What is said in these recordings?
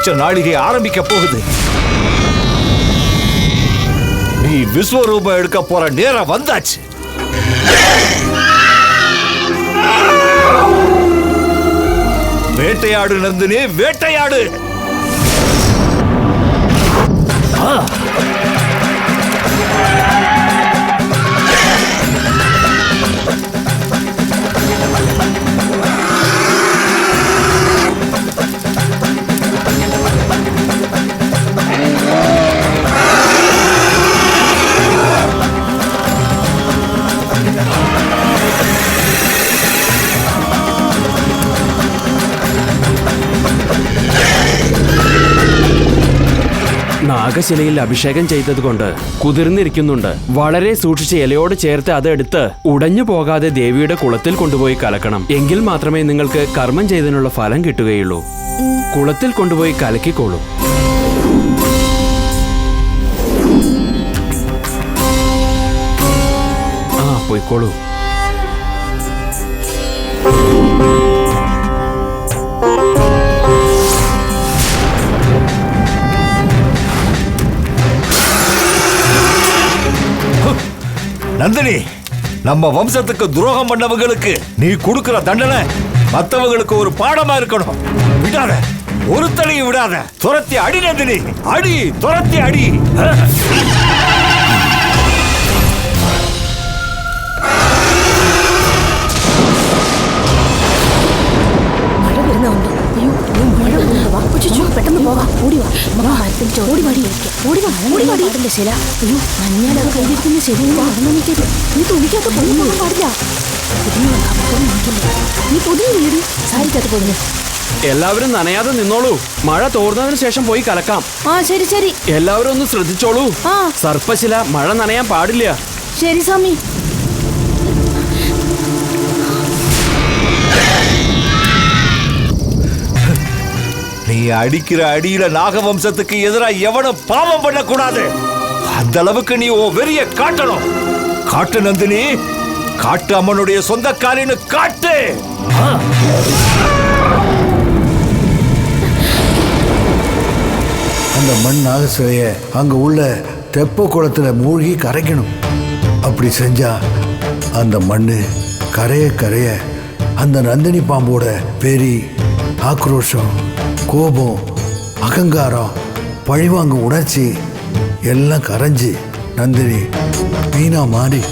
உச்ச நாளிகை ஆரம்பிக்க போகுது. நீ விஸ்வரூபம் எடுக்க போற நேரம் வந்தாச்சு. வேட்டையாடு நந்தினி, வேட்டையாடு. നാഗശിലയിൽ അഭിഷേകം ചെയ്തതുകൊണ്ട് കുതിർന്നിരിക്കുന്നുണ്ട്. വളരെ സൂക്ഷിച്ച് ഇലയോട് ചേർത്ത് അതെടുത്ത് ഉടഞ്ഞു പോകാതെ ദേവിയുടെ കുളത്തിൽ കൊണ്ടുപോയി കലക്കണം. എങ്കിൽ മാത്രമേ നിങ്ങൾക്ക് കർമ്മം ചെയ്തതിനുള്ള ഫലം കിട്ടുകയുള്ളൂ. കുളത്തിൽ കൊണ്ടുപോയി കലക്കിക്കോളൂ. പോയിക്കോളൂ. நந்தினி, நம்ம வம்சத்துக்கு துரோகம் பண்ணவங்களுக்கு நீ கொடுக்கிற தண்டனை மற்றவங்களுக்கு ஒரு பாடமா இருக்கணும். விடாத, ஒரு தலையும் விடாத. துரத்தி அடி நந்தினி, அடி, துரத்தி அடி. പെട്ടെന്ന് പോവാ. ഓടി വാ, ഓടി വാടി, ഓടി വാ, ഓടി വാടി. ശില, അയ്യോ മഞ്ഞാലൊക്കെ കൈയിരിക്കുന്ന ശരിയെന്ന് പറഞ്ഞിട്ട് നീ തുണിക്കകത്ത് പോകാൻ പാടില്ല. നീ പൊതിഞ്ഞു വീട് സാരിക്കകത്ത് പൊതിഞ്ഞു. എല്ലാവരും നനയാതെ നിന്നോളൂ. മഴ തോർന്നതിന് ശേഷം പോയി കലക്കാം. ശരി ശരി. എല്ലാവരും ഒന്ന് ശ്രദ്ധിച്ചോളൂ. സർപ്പശില മഴ നനയാൻ പാടില്ല. ശരി സ്വാമി. நீ அடிக்கிற அடியில நாகவம்சத்துக்கு எதிராக எவனும் பாவம் பண்ணக்கூடாது. அந்த அளவுக்கு நீ ஓ வெறிய காட்டணும். காட்டு நந்தினி, காட்டு அம்மனுடைய சொந்தக்காரின்னு காட்டு. அந்த மண் நாகசிலைய அங்க உள்ள தெப்ப குளத்துல மூழ்கி கரைக்கணும். அப்படி செஞ்சா அந்த மண்ணு கரைய கரைய அந்த நந்தினி பாம்போட வெறி, ஆக்ரோஷம், கோபம், அகங்காரம், பழிவாங்க உணர்ச்சி எல்லாம் கரைஞ்சி நந்தினி மீனா மாறி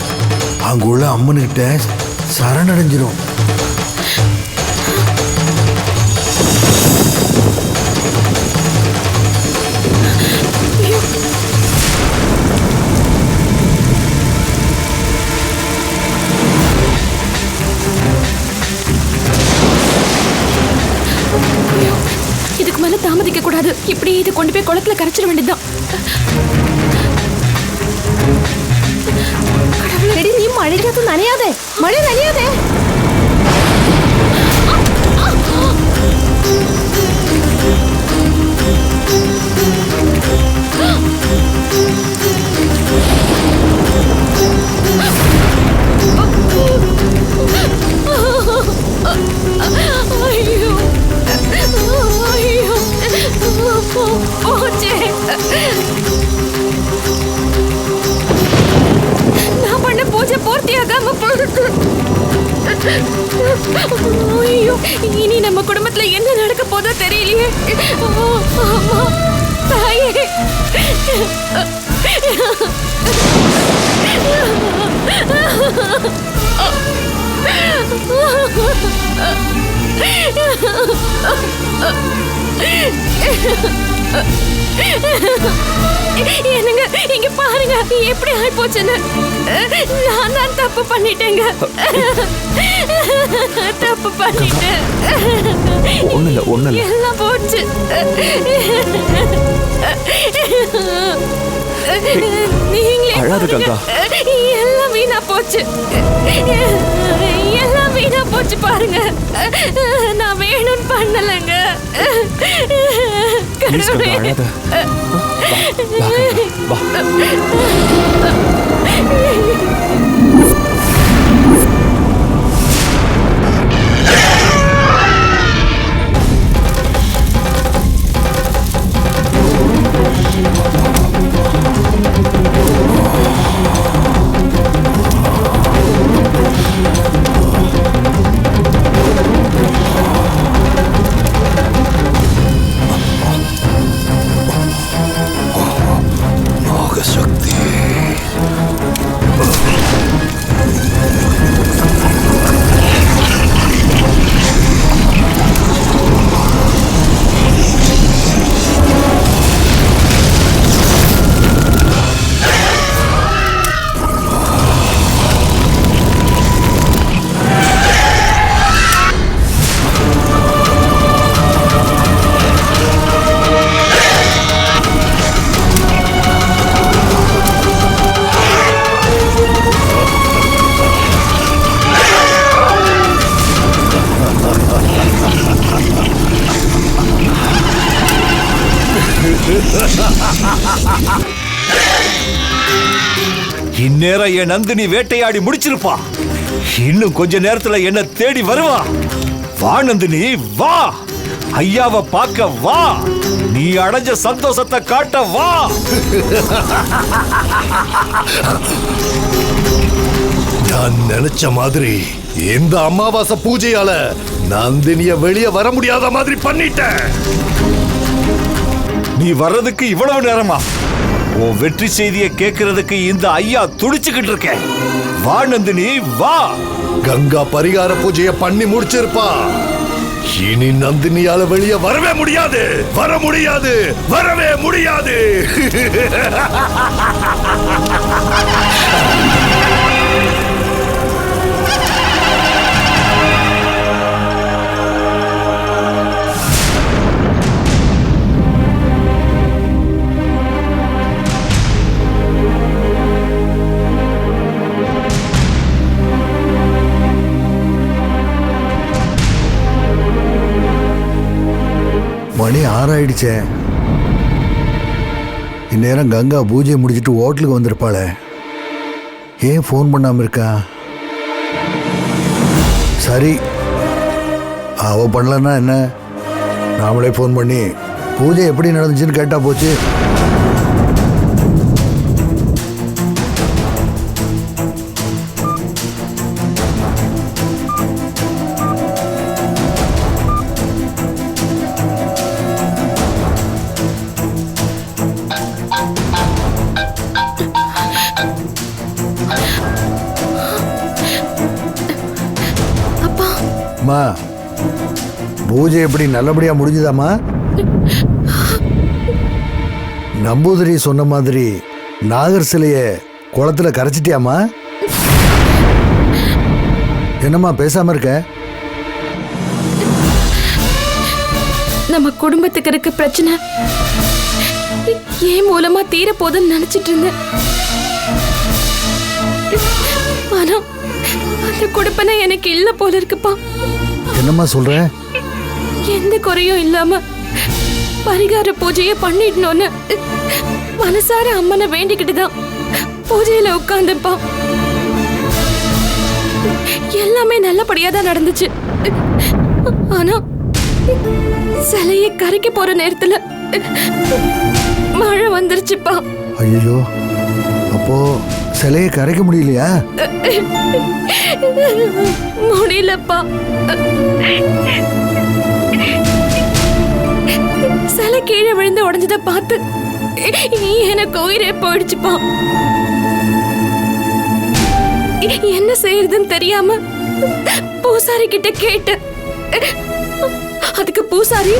அங்க உள்ள அம்மனுக்கிட்ட சரணடைஞ்சிரும். இதுக்கு மேல தாமதிக்க கூடாது. இப்படி இதை கொண்டு போய் குளத்துல கரைச்சிட வேண்டியதுதான். கடவுளே, நீ மழைக்காத்து நனையாதே, மழை நனையாதே. நான் பண்ண பூஜை பூர்த்தியாகாம போயிருக்கு. ஐயோ, இனி நம்ம குடும்பத்துல என்ன நடக்க போதோ தெரியலையே. தாயே, என்னங்க இங்க பாருங்க எப்படி ஆயி போச்சுன்னு. நான் தான் தப்பு பண்ணிட்டேங்க. தப்பு பண்ணிட்டேன். ஒண்ணுல எல்லாம் போச்சு. நீங்களே எல்லாம் வீணா போச்சு. எல்லாம் வீணா போச்சு பாருங்க. நான் வேணும்னு பண்ணலங்க. இந்நேரம் என் நந்தினி வேட்டையாடி முடிச்சிருப்பா. இன்னும் கொஞ்ச நேரத்துல என்ன தேடி வருவா. வா நந்தினி வா, ஐயாவை பார்க்க வா, நீ அடைஞ்ச சந்தோஷத்தை காட்ட வா. நான் நினைச்ச மாதிரி இந்த அமாவாசை பூஜையால நந்தினிய வெளியே வர முடியாத மாதிரி பண்ணிட்டேன். நீ வர்றதுக்கு இவ்வளவு நேரமா? உன் வெற்றி செய்தியை கேட்கறதுக்கு இந்த ஐயா துடிச்சுக்கிட்டு இருக்கேன். வா நந்தினி வா. கங்கா பரிகார பூஜையை பண்ணி முடிச்சிருப்பா. இனி நந்தினியால வெளியே வரவே முடியாது, வர முடியாது, வரவே முடியாது. மணி 6 ஆயிடுச்சே. இந்நேரம் கங்கா பூஜையை முடிச்சுட்டு ஹோட்டலுக்கு வந்திருப்பாளே. ஏன் ஃபோன் பண்ணாம இருக்கா? சரி, அவ பண்ணலன்னா என்ன, நாமளே ஃபோன் பண்ணி பூஜை எப்படி நடந்துச்சுன்னு கேட்டா போச்சு. அம்மா, பூஜை எப்படி நல்லபடியா முடிஞ்சுதாம்மா? நம்பூதிரி சொன்ன மாதிரி நாகர் சிலைய குளத்துல கரைச்சிட்டியாமா? என்னம்மா பேசாம இருக்க? நம்ம குடும்பத்துக்கு இருக்க பிரச்சனை ஏன் மூலமா தீர போதுன்னு நினைச்சிட்டு இருந்தேன். ஆனா அந்த கொடுப்பனை எனக்கு இல்ல போல இருக்குப்பா. என்னம்மா சொல்ற? எந்த குறையும் இல்லாம பரிகார பூஜையை பண்ணிடணும்னு மனசார அம்மனை வேண்டிக்கிட்டு தான் பூஜையில உட்கார்ந்தப்பா. எல்லாமே நல்லபடியா தான் நடந்துச்சு. ஆனா சிலையை கரைக்க போற நேரத்துல மழை வந்துருச்சுப்பா. ஐயோ, அப்போ சிலையை கரைக்க முடியலையா? முடியலப்பா. சிலை கீழே விழுந்து உடைஞ்சத பார்த்து எனக்கு உயிரே போயிடுச்சுப்பா. என்ன செய்யறதுன்னு தெரியாம பூசாரி கிட்ட கேட்டு, அதுக்கு பூசாரி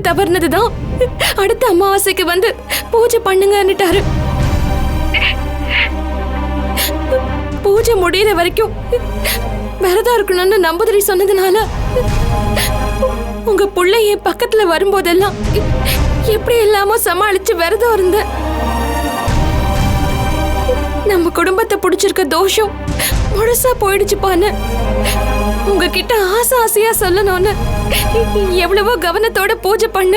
தவறுனதுதான், அடுத்த அமாவாசைக்கு வந்து பூஜை பண்ணுங்கன்னுட்டாரு. பூஜை முடியற வரைக்கும் விரதம் இருக்கணும்னு நம்பூதிரி சொன்னதுனால உங்க புள்ள என் பக்கத்துல வரும்போதெல்லாம் எப்படி எல்லாமோ சமாளிச்சு விரதம் இருந்த. நம்ம குடும்பத்தை பிடிச்சிருக்க தோஷம் முழுசா போயிடுச்சுப்பான்னு உங்ககிட்ட ஆசை ஆசையா சொல்லணும்னு எவ்வளவோ கவனத்தோட பூஜை பண்ண.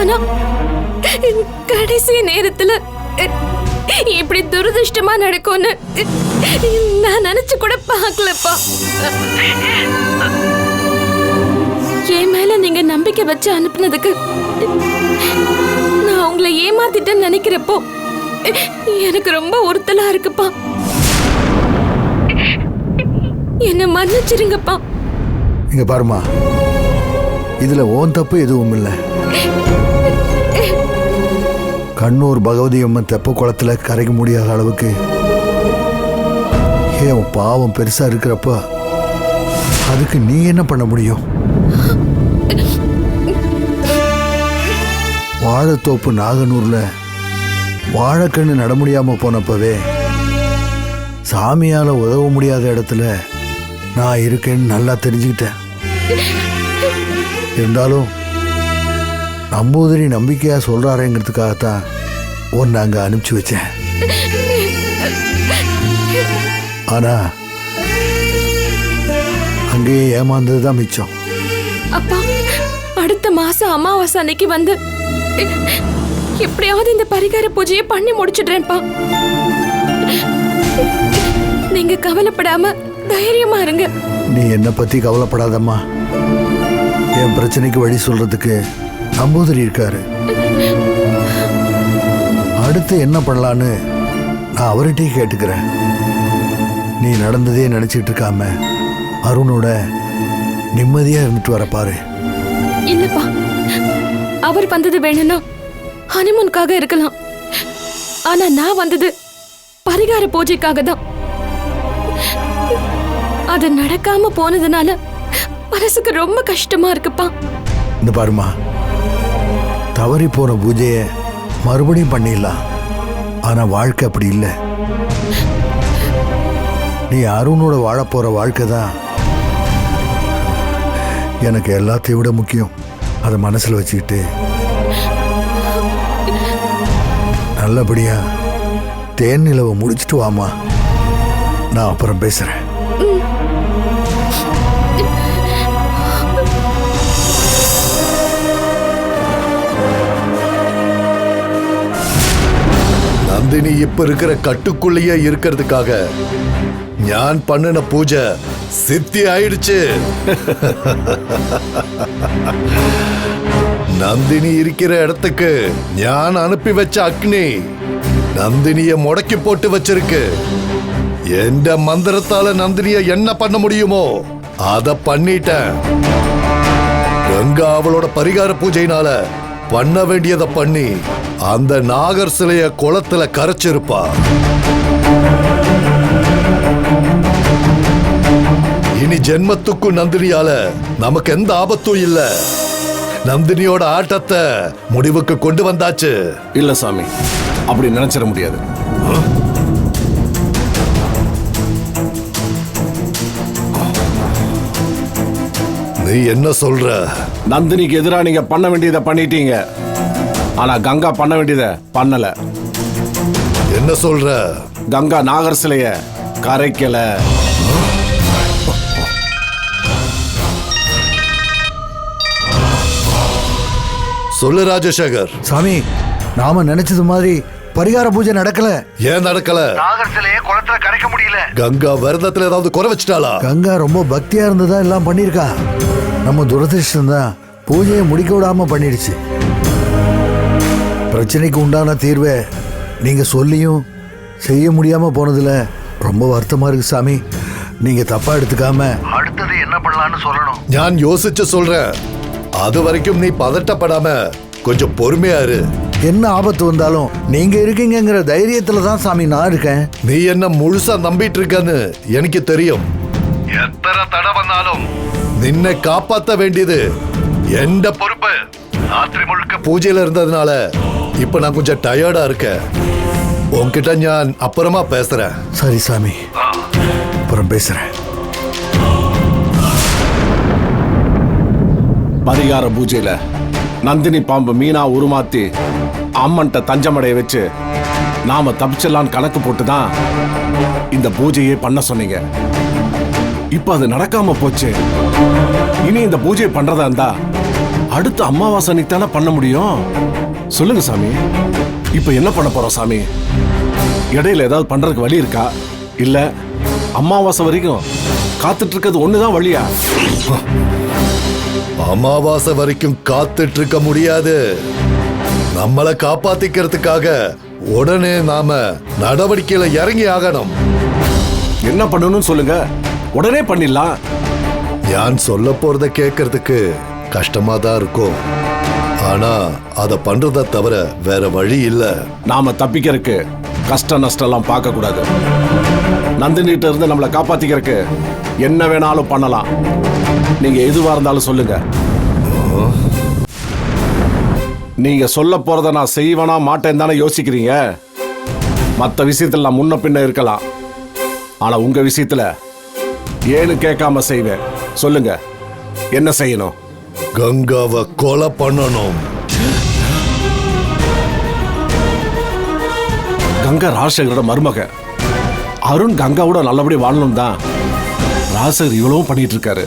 ஆனா கடைசி நேரத்துல இப்படி துரதிருஷ்டமா நடக்கும்னு நான் நினைச்சு கூட பார்க்கலப்பா. என் மேல நீங்க நம்பிக்கை வச்சு அனுப்புனதுக்கு நான் உங்களை ஏமாத்திட்டேன்னு நினைக்கிறப்போ எனக்கு ரொம்ப உறுத்தலா இருக்குப்பா. என்ன மன்னிச்சிருங்கப்பா. இங்க பாருமா, இதுல ஓன் தப்பு எதுவும் இல்லை. கண்ணூர் பகவதி அம்மன் தெப்ப குளத்துல கரைக்க முடியாத அளவுக்கு ஏன் பாவம் பெருசா இருக்கிறப்ப அதுக்கு நீ என்ன பண்ண முடியும்? வாழைத்தோப்பு நாகனூர்ல வாழைக்கண்ணு நட முடியாம போனப்பவே சாமியால உதவ முடியாத இடத்துல நான் இருக்கேன்னு நல்லா தெரிஞ்சுக்கிட்டேன். இருந்தாலும் நம்பூதிரி நம்பிக்கையா சொல்றாருங்கிறதுக்காகத்தான் உன்னை அங்க அனுப்பிச்சு வச்சேன். ஆனா அங்கேயே ஏமாந்ததுதான் மிச்சம். அப்பா, அடுத்த மாசம் அமாவாசை அன்னைக்கு வந்து எப்படியாவது இந்த பரிகார பூஜையை பண்ணி முடிச்சிடுறேன்ப்பா. நீங்க கவலைப்படாம தைரியமா இருங்க. நீ என்னை பத்தி கவலைப்படாதம்மா. என் பிரச்சனைக்கு வழி சொல்றதுக்கு நம்பூதிரி இருக்காரு. அடுத்து என்ன பண்ணலான்னு நான் அவர்கிட்டயே கேட்டுக்கிறேன். நீ நடந்ததே நினைச்சிட்டு இருக்காம அருணோட நிம்மதியா இருந்துட்டு வர பாரு. இல்லப்பா, அவர் வந்தது வேணும்னா ஹனிமூனுக்காக இருக்கலாம். ஆனா நான் வந்தது பரிகார பூஜைக்காக தான். அது நடக்காம போனதுனால மனசுக்கு ரொம்ப கஷ்டமா இருக்குப்பா. இந்த பாருமா, தவறி போன பூஜைய மறுபடியும் பண்ணிடலாம். ஆனா வாழ்க்கை அப்படி இல்லை. நீ அருணோட வாழ போற வாழ்க்கை தான் எனக்கு எல்லாத்தையும் விட முக்கியம். அதை மனசுல வச்சுக்கிட்டு நல்லபடியா தேன் நிலவை முடிச்சிட்டு வாமா. நான் அப்புறம் பேசுறேன். நந்தினி இப்ப இருக்கிற கட்டுக்குள்ளேயே இருக்கிறதுக்காக ஞான் பண்ணின பூஜை சித்தி ஆயிடுச்சு. நந்தினி இருக்கிற இடத்துக்கு ஞான் அனுப்பி வச்ச அக்னி நந்தினிய முடக்கி போட்டு வச்சிருக்கு. எந்த மந்திரத்தால நந்தினிய என்ன பண்ண முடியுமோ அத பண்ணிட்டேன். கங்கா அவளோட பரிகார பூஜையினால பண்ண வேண்டியதை பண்ணி அந்த நாகர் சிலைய குளத்துல கரைச்சிருப்பா. இனி ஜென்மத்துக்கும் நந்தினியால நமக்கு எந்த ஆபத்தும் இல்ல. நந்தினியோட ஆட்டத்தை முடிவுக்கு கொண்டு வந்தாச்சு. இல்ல சாமி, அப்படி நினைச்சிட முடியாது. நீ என்ன சொல்ற? நந்தினிக்கு எதிராக நீங்க பண்ண வேண்டியதை பண்ணிட்டீங்க. ஆனா கங்கா பண்ண வேண்டியதை பண்ணல. என்ன சொல்ற? கங்கா நாகர் சிலைய கரைக்கல. சொல்லு ராஜசேகர். சாமி, நாம நினைச்சது மாதிரி பரிகார பூஜை நடக்கல. ஏன் நடக்கல? நாகர் சிலையை குளத்துல கரைக்க முடியல. கங்கா விரதத்துல ஏதாவது குறை வச்சிட்டாளா? கங்கா ரொம்ப பக்தியா இருந்ததா எல்லாம் பண்ணிருக்கா. நம்ம துரதிருஷ்டம் தான் பூஜையை முடிக்க விடாம பண்ணிடுச்சு. பிரச்சனைக்கு உண்டான தீர்வை நீங்க சொல்லியும் செய்ய முடியாம போனதுல ரொம்ப வருத்தமா இருக்கு சாமி. நீங்க தப்பா எடுத்துக்காம அடுத்தது என்ன பண்ணலாம்னு சொல்லணும். நான் யோசிச்சு சொல்றேன். அது வரைக்கும் நீ பதட்டப்படாம கொஞ்சம் பொறுமையா இரு. என்ன ஆபத்து வந்தாலும் நீங்க இருக்கீங்கிற தைரியத்துல தான் சாமி நான் இருக்கேன். நீ என்ன முழுசா நம்பிட்டு இருக்கன்னு எனக்கு தெரியும். எத்தனை தடை வந்தாலும் நின்னை காப்பாத்த வேண்டியது எந்த பொறுப்பு. ராத்திரி முழுக்க பூஜையில இருந்ததுனால இப்ப நான் கொஞ்சம் டயர்டா இருக்கேன். உன்கிட்ட நான் அப்புறமா பேசுறேன். சரி சாமி, அப்புறம் பேசுறேன். பரிகார பூஜையில நந்தினி பாம்பு மீனா உருமாத்தி அம்மன்ட்ட தஞ்சமடைய வச்சு நாம தப்பிச்சலான்னு கணக்கு போட்டுதான் இந்த பூஜையே பண்ண சொன்னீங்க. இப்ப அது நடக்காம போச்சு. இனி இந்த பூஜையை பண்றதா இருந்தா அடுத்த அமாவாசை அன்னைக்கு தானே பண்ண முடியும். சொல்லுங்க சாமி, இப்ப என்ன பண்ண போறோம் சாமி? இடையில ஏதாவது பண்றதுக்கு வழி இருக்கா? இல்ல அமாவாசை வரைக்கும் காத்துட்டு இருக்கிறது ஒண்ணுதான் வழியா? அமாவாசை வரைக்கும் காத்துட்டு இருக்க முடியாது. நம்மளை காப்பாத்திக்கிறதுக்காக உடனே நாம நடவடிக்கையில இறங்கி ஆகணும். என்ன பண்ணணும்னு சொல்லுங்க, உடனே பண்ணிடலாம். நான் சொல்ல போறத கேட்கறதுக்கு கஷ்டமா தான் இருக்கும். ஆனா அத பண்றத தவிர வேற வழி இல்ல. நாம தப்பிக்கிறதுக்கு கஷ்ட நஷ்டம் எல்லாம் பார்க்க கூடாது. நந்தினிட்ட இருந்து நம்மளை காப்பாத்திக்கிறதுக்கு என்ன வேணாலும் பண்ணலாம். நீங்க எதுவா இருந்தாலும் சொல்லுங்க. நீங்க சொல்ல போறத நான் செய்வேனா மாட்டேன் தானே யோசிக்கிறீங்க. மற்ற விஷயத்துல நான் முன்ன பின்ன இருக்கலாம். ஆனா உங்க விஷயத்துல ஏன்னு கேட்காம செய்வேன். சொல்லுங்க, என்ன செய்யணும்? கங்காவை கொலை பண்ணணும். கங்கா ராஜசேகரோட மருமக. அருண் கங்காவோட நல்லபடி வாழணும் தான் ராஜசேகர் இவ்வளவும் பண்ணிட்டு இருக்காரு.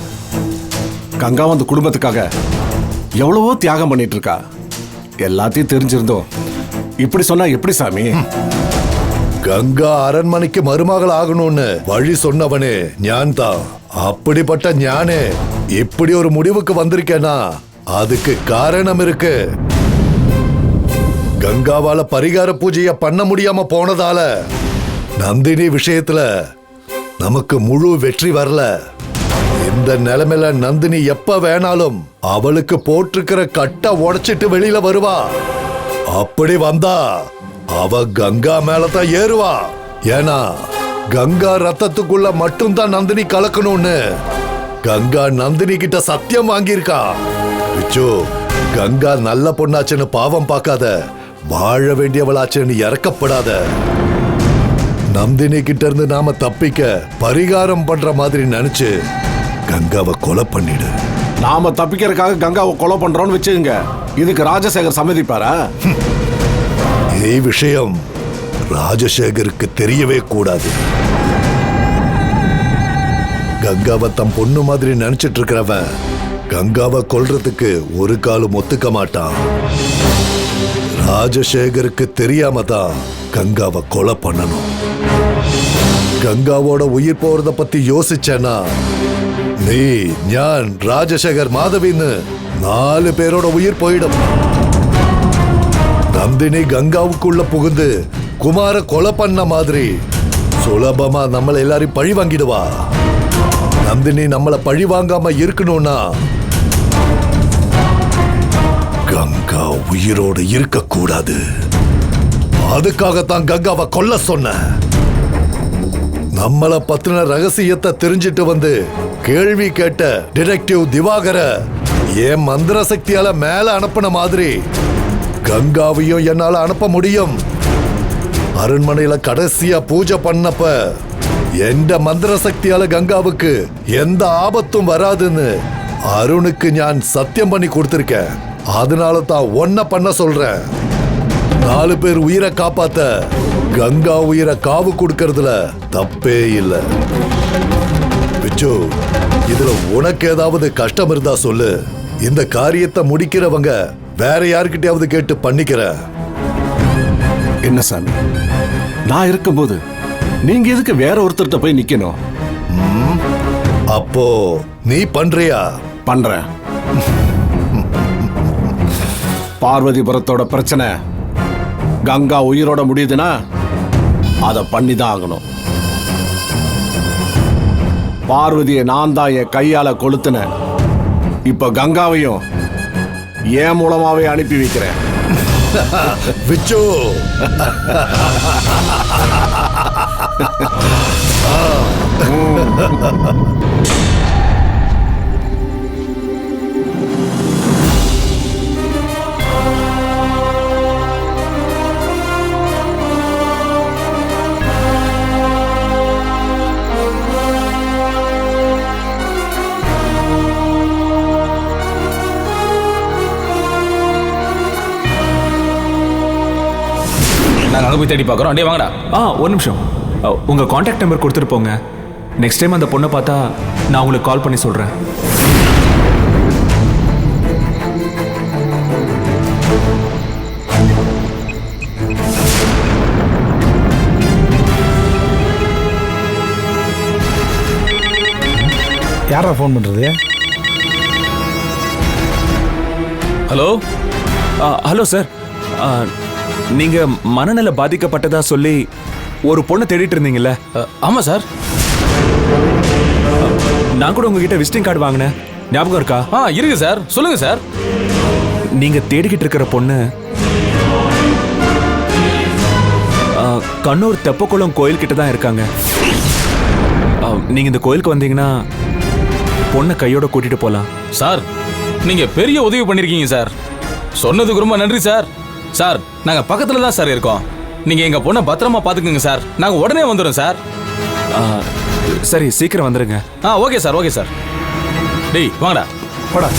கங்கா அந்த குடும்பத்துக்காக எவ்வளவோ தியாகம் பண்ணிட்டு இருக்கா. எல்லாத்தையும் தெரிஞ்சிருந்தோம் இப்படி சொன்னா எப்படி சாமி? கங்கா அரண்மனைக்கு மருமகள் ஆகணும்னு வழி சொன்னவனே ஞான் தான். அப்படிப்பட்ட ஞானே இப்படி ஒரு முடிவுக்கு வந்திருக்கேனா அதுக்கு காரணம் இருக்கு. கங்காவால பரிகார பூஜைய பண்ண முடியாம போனதால நந்தினி விஷயத்துல நமக்கு முழு வெற்றி வரல. இந்த நிலைமையில நந்தினி எப்ப வேணாலும் அவளுக்கு போட்டிருக்கிற கட்டை உடைச்சிட்டு வெளியில வருவா. அப்படி வந்தா அவ கங்கா மேலதான் ஏறுவா. ஏன்னா கங்கா ரத்தத்துக்குள்ள மட்டும்தான் நந்தினி கலக்கணும்னு கங்கா நந்தினி கிட்ட சத்தியம் வாங்கியிருக்கா. விச்சு, கங்கா நல்ல பொண்ணாச்சுன்னு பாவம் பார்க்காத, வாழ வேண்டியவளாச்சுன்னு இறக்கப்படாத. நந்தினி கிட்ட இருந்து நாம தப்பிக்க பரிகாரம் பண்ற மாதிரி நினைச்சு கங்காவை கொலை பண்ணிடு. நாம தப்பிக்கிறதுக்காக கங்காவை கொலை பண்றோம்னு வச்சுக்கோங்க, இதுக்கு ராஜசேகர் சம்மதிப்பாரா? இந்த விஷயம் ராஜசேகருக்கு தெரியவே கூடாது. கங்காவை தம் பொண்ணு மாதிரி நினைச்சிட்டு இருக்கிறவன் கங்காவை கொல்றதுக்கு ஒரு காலம் ஒத்துக்க மாட்டான். ராஜசேகருக்கு தெரியாம தான் கங்காவை கொலை பண்ணணும். கங்காவோட உயிர் போறத பத்தி யோசிச்சேன்னா நீ, ஞான், ராஜசேகர், மாதவின்னு 4 பேரோட உயிர் போயிடும். நந்தினி கங்காவுக்குள்ள புகுந்து குமார கொலை பண்ண மாதிரி சுலபமா நம்மள எல்லாரையும் பழி வாங்கிடுவா. நந்தினி நம்மள பழி வாங்காம இருக்கணும்னா கங்கா உயிரோடு இருக்க கூடாது. அதுக்காகத்தான் கங்காவை கொல்ல சொன்ன. நம்மள பத்தின ரகசியத்தை தெரிஞ்சிட்டு வந்து கேள்வி கேட்ட டிடெக்டிவ் திவாகர ஏன் மந்திர சக்தியால மேல அனுப்பின மாதிரி கங்காவையும் என்னால அனுப்ப முடியும். அரண்மனையில கடைசியா பூஜை பண்ணப்ப எந்த மந்திர சக்தியால கங்காவுக்கு எந்த ஆபத்தும் வராதுன்னு அருணுக்கு நான் சத்தியம் பண்ணி கொடுத்திருக்கேன். அதனால தான் ஒன்ன பண்ண சொல்றேன். 4 பேர் உயிரை காப்பாத்த கங்கா உயிரை காவு கொடுக்கறதுல தப்பே இல்லை. பிச்சு, இதுல உனக்கு ஏதாவது கஷ்டம் இருந்தா சொல்லு. இந்த காரியத்தை முடிக்கிறவங்க வேற யாருக்கிட்டையாவது கேட்டு பண்ணிக்கிற. என்ன சாமி, நான் இருக்கும்போது நீங்க எதுக்கு வேற ஒருத்தர்கிட்ட போய் நிக்கணும்? அப்போ நீ பண்றியா? பண்றேன். பார்வதிபுரத்தோட பிரச்சனை கங்கா உயிரோட முடியுதுன்னா அதை பண்ணிதான் ஆகணும். பார்வதியை நான் தான் என் கையால கொளுத்தினேன். இப்ப கங்காவையும் என் மூலமாவே அனுப்பி வைக்கிறேன். விச்சு, நாங்கள் அங்கே போய் தேடி பார்க்குறோம். அப்படியே வாங்கடா. ஒரு நிமிஷம். உங்கள் காண்டாக்ட் நம்பர் கொடுத்துட்டு போங்க. நெக்ஸ்ட் டைம் அந்த பொண்ணை பார்த்தா நான் உங்களுக்கு கால் பண்ணி சொல்கிறேன். யாரா ஃபோன் பண்ணுறது? ஹலோ. ஹலோ சார், நீங்கள் மனநல பாதிக்கப்பட்டதா சொல்லி ஒரு பொண்ணை தேடிட்டு இருந்தீங்கல்ல? ஆமாம் சார். நான் கூட உங்ககிட்ட விசிட்டிங் கார்டு வாங்கினேன், ஞாபகம் இருக்கா? இருக்கு சார். சொல்லுங்க சார். நீங்க தேடிக்கிட்டு இருக்கிற பொண்ணு கண்ணூர் தெப்பக்குளம் கோயில் கிட்ட தான் இருக்காங்க. நீங்க இந்த கோயிலுக்கு வந்தீங்கன்னா பொண்ணை கையோட கூட்டிட்டு போலாம். சார், நீங்க பெரிய உதவி பண்ணிருக்கீங்க சார். சொன்னதுக்கு ரொம்ப நன்றி சார். சார், நாங்க பக்கத்துல தான் சார் இருக்கோம். நீங்க எங்க பொண்ணை பத்திரமா பாத்துக்கோங்க சார். நாங்க உடனே வந்துடும் சார். சரி, சீக்கிரம் வந்துருங்க. Okay sir. Okay sir. டேய் வாங்கடா. போடா.